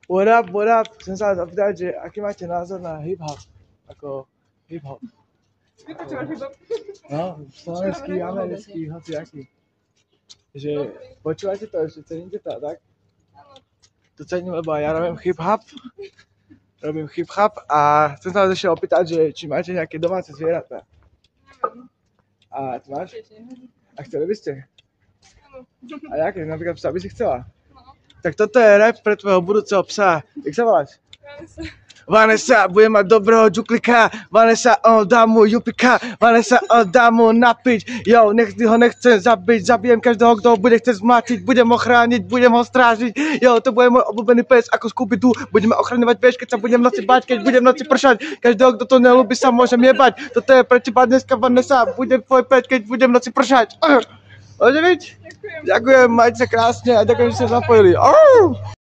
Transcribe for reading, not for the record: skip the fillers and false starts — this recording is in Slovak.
What up? Chcem sa zapýtať, že aký máte názor na hip-hop? Ako hip-hop. Vypočúvaš hip-hop? No, slovenský, americký, hociaký. Že počúvate to, že ceníte to, tak? To cením, lebo ja robím hip-hop. A chcem sa vás ešte opýtať, že či máte nejaké domáce zvieratá. A ty máš? A chceli by ste? A jaké? Napríklad psa by si chcela? Tak toto je rap pre tvojho budúceho psa. Jak sa voláš? Vanessa, bude mať dobrého džuklika. Vanessa, dá mu jupika. Vanessa, dá mu napiť. Jo, ho nechcem zabiť. Zabijem každého, kto ho bude chcieť zmlátiť. Budem ho chrániť, budem ho strážiť. Jo, to bude môj obľúbený pes ako Scooby-Doo. Budeme ochraňovať vieš, keď sa budem v noci bať, keď budem v noci pršať. Každého, kto to neľúbi, sa môže jebať. Toto je pre teba dneska, Vanessa. Budem tvoj pes, keď budem v noci pršať. Môže byť? Ďakujem, majte sa krásne a ďakujem, že ste zapojili.